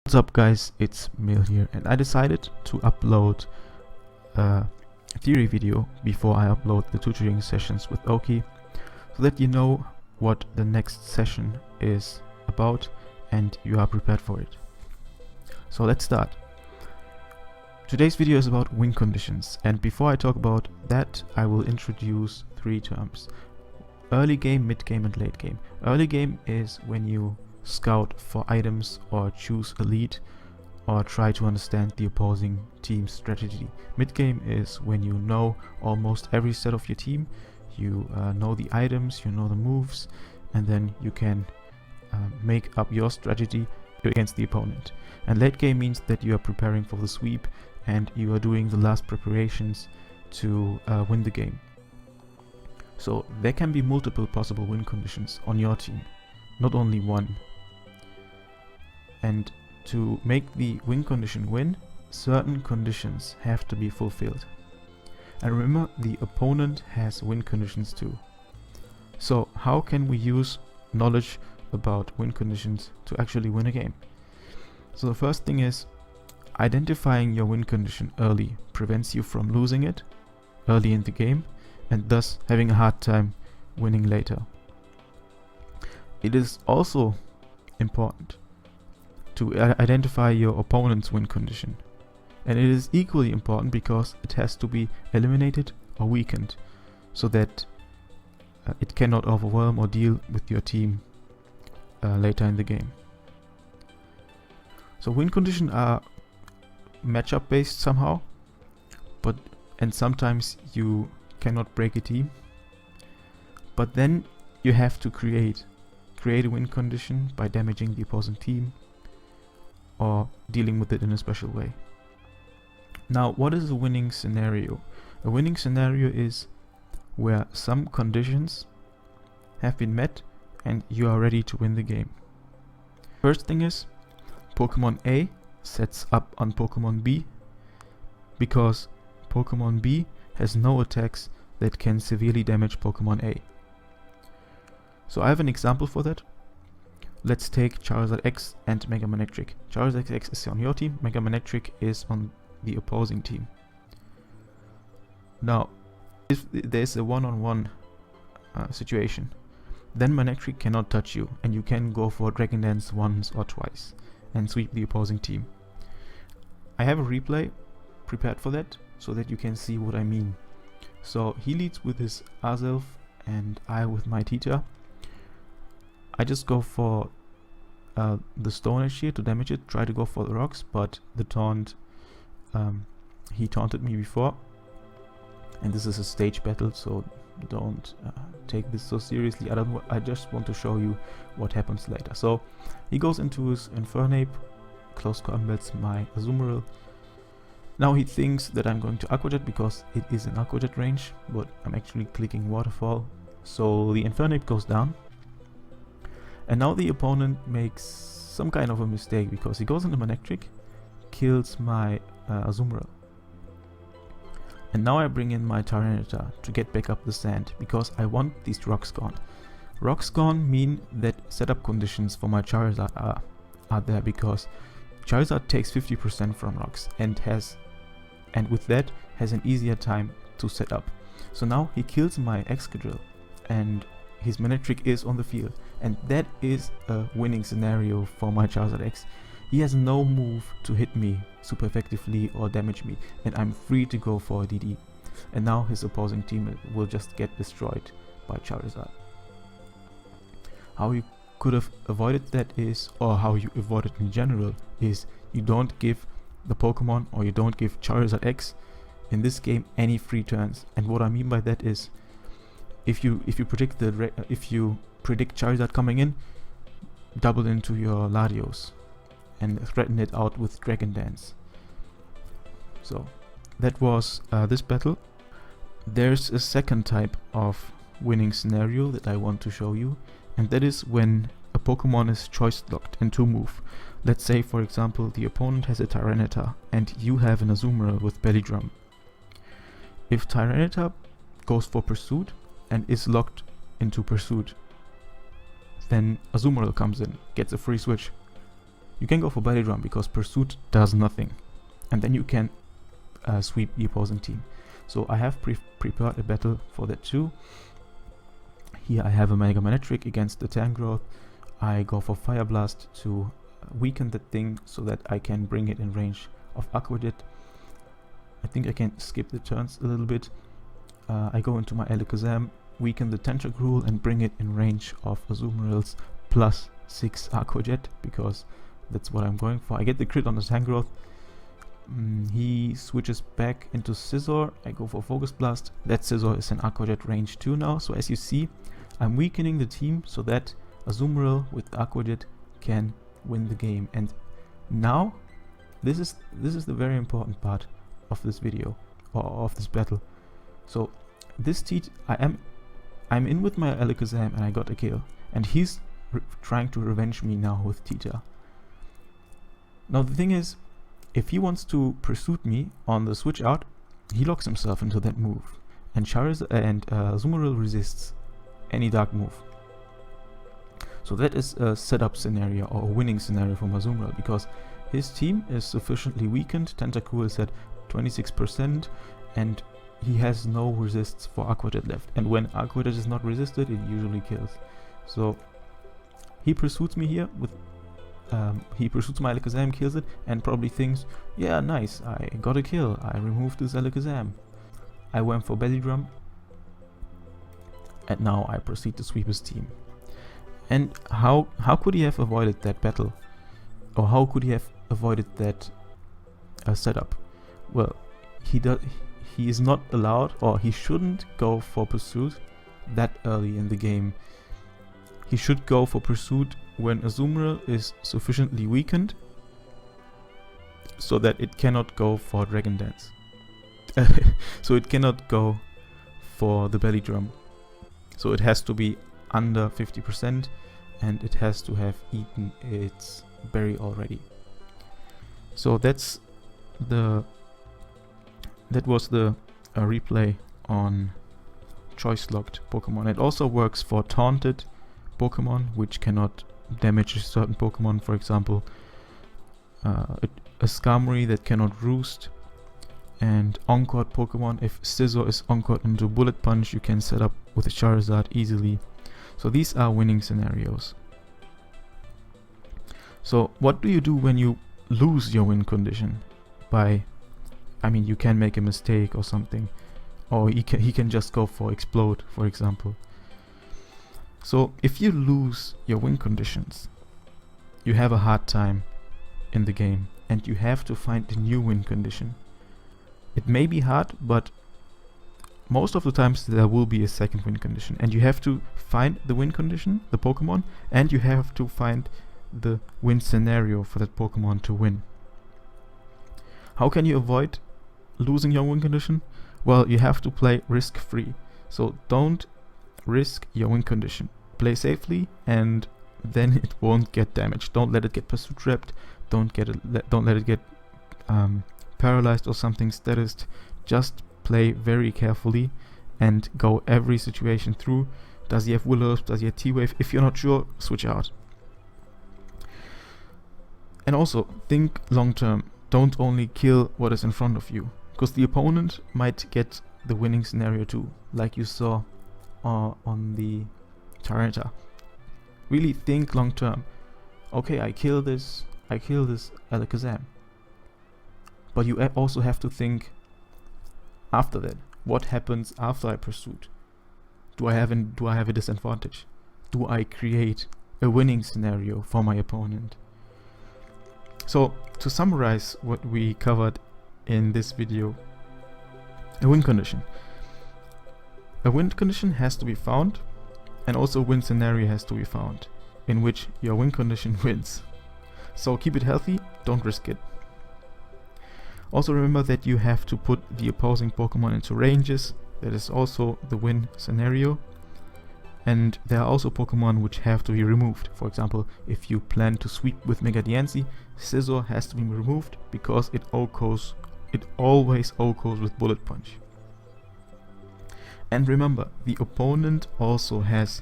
What's up guys, it's Mil here, and I decided to upload a theory video before I upload the tutoring sessions with Oki, so that you know what the next session is about and you are prepared for it. So let's start. Today's video is about win conditions, and before I talk about that I will introduce three terms: early game, mid game and late game. Early game is when you scout for items or choose a lead or try to understand the opposing team's strategy. Mid game is when you know almost every set of your team, you know the items, you know the moves, and then you can make up your strategy against the opponent. And late game means that you are preparing for the sweep and you are doing the last preparations to win the game. So there can be multiple possible win conditions on your team, not only one. And to make the win condition win, certain conditions have to be fulfilled. And remember, the opponent has win conditions too. So how can we use knowledge about win conditions to actually win a game? So the first thing is, identifying your win condition early prevents you from losing it early in the game and thus having a hard time winning later. It is also important to identify your opponent's win condition, and it is equally important because it has to be eliminated or weakened so that it cannot overwhelm or deal with your team later in the game. So win conditions are matchup based somehow, and sometimes you cannot break a team, but then you have to create a win condition by damaging the opposing team or dealing with it in a special way. Now, what is a winning scenario? A winning scenario is where some conditions have been met and you are ready to win the game. First thing is, Pokemon A sets up on Pokemon B because Pokemon B has no attacks that can severely damage Pokemon A. So I have an example for that. Let's take Charizard X and Mega Manectric. Charizard X is on your team, Mega Manectric is on the opposing team. Now, if there's a one-on-one situation, then Manectric cannot touch you, and you can go for Dragon Dance once or twice and sweep the opposing team. I have a replay prepared for that, so that you can see what I mean. So he leads with his Azelf and I with my Tita. I just go for the Stone Edge here to damage it, try to go for the rocks, but the taunt, he taunted me before, and this is a stage battle, so don't take this so seriously. I just want to show you what happens later. So he goes into his Infernape, close combats my Azumarill. Now he thinks that I'm going to Aqua Jet because it is in Aqua Jet range, but I'm actually clicking Waterfall, so the Infernape goes down. And now the opponent makes some kind of a mistake because he goes into Manectric, kills my Azumarill. And now I bring in my Tyranitar to get back up the sand because I want these rocks gone. Rocks gone mean that setup conditions for my Charizard are there because Charizard takes 50% from rocks and with that has an easier time to set up. So now he kills my Excadrill and his Manectric is on the field, and that is a winning scenario for my Charizard X. He has no move to hit me super effectively or damage me, and I'm free to go for a DD. And now his opposing team will just get destroyed by Charizard. How you could have avoided that is, or how you avoid it in general, is you don't give the Pokemon or you don't give Charizard X in this game any free turns. And what I mean by that is, if you predict Charizard coming in, double into your Latios and threaten it out with Dragon Dance. So that was this battle. There's a second type of winning scenario that I want to show you, and that is when a Pokemon is choice locked in two move. Let's say, for example, the opponent has a Tyranitar and you have an Azumarill with Belly Drum. If Tyranitar goes for Pursuit and is locked into Pursuit, then Azumarill comes in, gets a free switch, You can go for belly drum because pursuit does nothing, and then you can sweep the opposing team. So I have prepared a battle for that too. Here I have a Mega Manectric against the tank growth. I go for Fire Blast to weaken the thing so that I can bring it in range of Aquajet. I think I can skip the turns a little bit. I go into my Alakazam, weaken the Tentacruel and bring it in range of Azumarill's plus 6 Aquajet, because that's what I'm going for. I get the crit on the tank growth. He switches back into Scizor. I go for Focus Blast. That Scizor is in Aquajet range 2 now. So as you see, I'm weakening the team so that Azumarill with Aquajet can win the game. And now, this is the very important part of this video, or of this battle. So this I'm in with my Alakazam and I got a kill, and he's trying to revenge me now with Tita. Now the thing is, if he wants to pursue me on the switch out, he locks himself into that move, and Azumarill resists any dark move. So that is a setup scenario, or a winning scenario for Azumarill, because his team is sufficiently weakened. Tentacruel is at 26%, and he has no resists for Aquajet left. And when Aquajet is not resisted, it usually kills. So he pursues me here with he pursues my Alakazam, kills it, and probably thinks, yeah, nice, I got a kill, I removed this Alakazam. I went for Belly Drum, and now I proceed to sweep his team. And how could he have avoided that battle? Or how could he have avoided that setup? Well, he is not allowed, or he shouldn't go for pursuit that early in the game. He should go for pursuit when Azumarill is sufficiently weakened so that it cannot go for Dragon Dance. So it cannot go for the Belly Drum. So it has to be under 50%, and it has to have eaten its berry already. So that was the replay on choice locked Pokemon. It also works for taunted Pokemon which cannot damage a certain Pokemon, for example a Skarmory that cannot roost, and Oncored Pokemon. If Scizor is Oncored into Bullet Punch, you can set up with a Charizard easily. So these are winning scenarios. So what do you do when you lose your win condition? You can make a mistake or something, or he can just go for Explode, for example. So if you lose your win conditions, you have a hard time in the game, and you have to find a new win condition. It may be hard, but most of the times there will be a second win condition, and you have to find the win condition, the Pokemon, and you have to find the win scenario for that Pokemon to win. How can you avoid losing your win condition? Well, you have to play risk-free. So don't risk your win condition. Play safely, and then it won't get damaged. Don't let it get pursuit trapped. Don't let it get paralyzed or something statused. Just play very carefully and go every situation through. Does he have Will-O-Wisp? Does he have T-Wave? If you're not sure, switch out. And also, think long term. Don't only kill what is in front of you, because the opponent might get the winning scenario too, like you saw on the Tyranitar. Really think long term. Okay, I kill this Alakazam. But you also have to think after that. What happens after I pursued? Do I have a disadvantage? Do I create a winning scenario for my opponent? So, to summarize what we covered in this video, a win condition. A win condition has to be found, and also a win scenario has to be found, in which your win condition wins. So keep it healthy, don't risk it. Also remember that you have to put the opposing Pokemon into ranges. That is also the win scenario. And there are also Pokemon which have to be removed. For example, if you plan to sweep with Mega Diancie, Scizor has to be removed because it always OHKOs with Bullet Punch. And remember, the opponent also has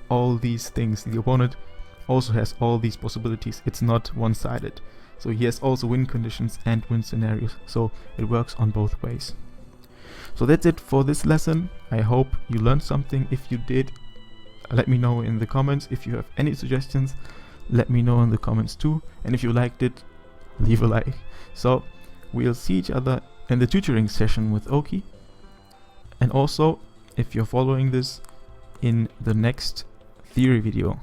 all these things. The opponent also has all these possibilities. It's not one-sided. So he has also win conditions and win scenarios. So it works on both ways. So that's it for this lesson. I hope you learned something. If you did, let me know in the comments. If you have any suggestions, let me know in the comments too. And if you liked it, leave a like. So we'll see each other in the tutoring session with Oki. And also, if you're following this, in the next theory video.